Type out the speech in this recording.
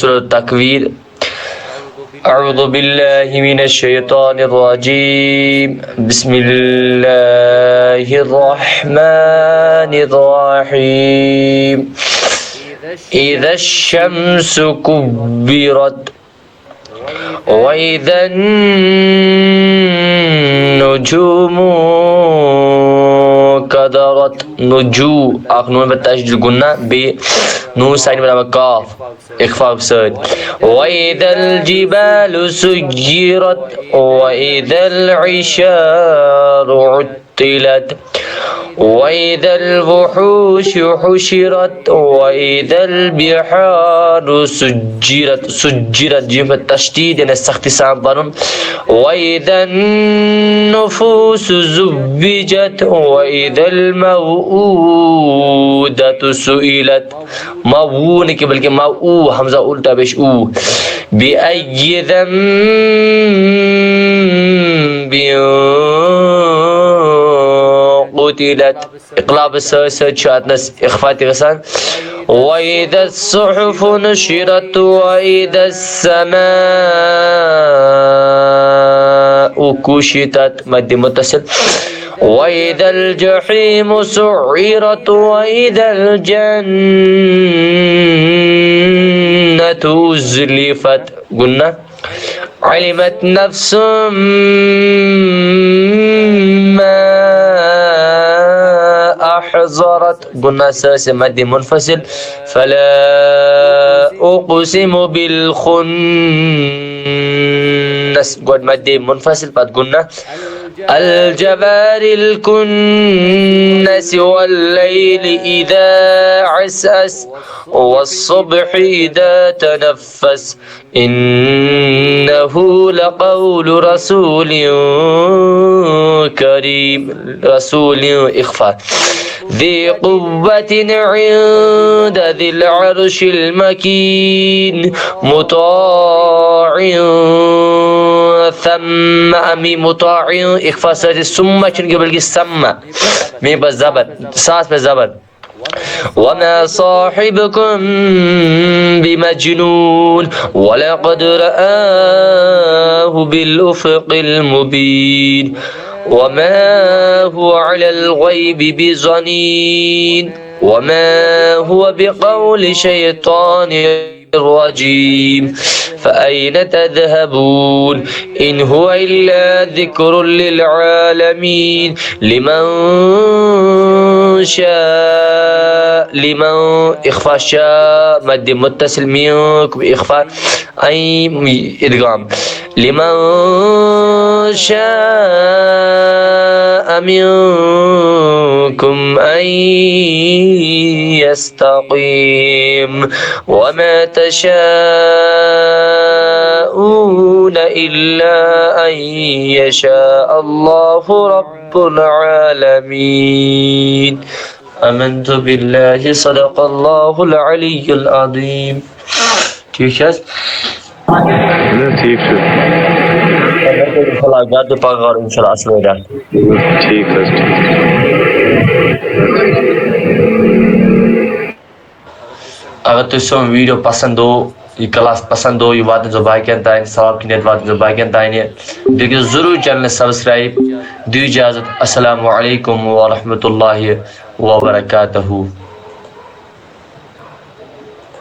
सूरह तकवीर। अऊज़ु बिल्लाहि मिनश शैतानिर रजीम। बिस्मिल्लाहिर रहमानिर रहीम। इज़ा शम्सु कुव्विरत व इज़न नुजूमु कदरत। नुजू आख नून पे तशदीद गुन्ना बे नून साइन बराबर काफ इख्फा सद। व इज़ल जिबालु सुय्यिरत व इज़ल इशारु उत्तिलत व इज़ल वुहूशु हुशिरत व इज़ल बिहारु सुज्जिरत। सुज्जिरत जिम पे तशदीद यानी सख्ती से पढ़ूं। व इज़न नुफूसु ज़ुव्विजत व इज़ल मौऊदतु सुइलत। मऊ नहीं कि बल्कि मऊ हमजा उल्टा पेश ऊ। बिअय्यि ज़ंबिन क़ुतिलत। इक़लाब सद शादनस इख़फ़ात गसान। व इज़ा अस्सुहुफ़ु नुशिरत व इज़ा अस्समाउ कुशितत। मद्द मुत्तसिल। व इज़ल जहीमु सुइरत व इज़ल जन्नतु उज़्लिफ़त। गुन्ना। अलिमत नफ्सुम मा अहज़रत। गुन्ना से मद्द मुनफ़सिल। फला उक़सिमु बिल खुन्नस। गुड मद्द मुनफ़सिल बाद गुन्ना। अल जवारिल कुन्नस वल लैलि इज़ा असअस वस्सुब्हि इज़ा तनफ़्फ़स। इन्नहु लक़ौलु रसूलिन करीम। रसूलिन इख़फ़ा। ذي قوة عند ذي العرش المكين مطاع ثم أمي مطاع إخفاء سر ثم قبل السما مي بالزبر ساس بالزبر. وما صاحبكم بمجنون ولقد رآه بالأفق المبين وما هو على الغيب بضنين وما هو بقول شيطان الرجيم. فأين تذهبون إن هو إلا ذكر للعالمين لمن شاء. لمن إخفاء شاء مد متصل منكم إخفاء أي إدغام. لمن شاء منكم أن يستقيم وما تشاءون إلا أن يشاء الله رب العالمين. آمنت بالله صدق الله العلي العظيم. ठीक है ठीक है इंशाल्लाह गाद पाक और इंशाल्लाह असर हो जाए। ठीक है अगर तुझे वीडियो पसंद हो ये क्लास पसंद हो ये बातें जो भाई कहता है सवाब की नेत बातें जो भाई कहता है देखिए ज़रूर चैनल सब्सक्राइब दी इजाज़त। अस्सलामु अलैकुम व रहमतुल्लाहि व बरकातहू।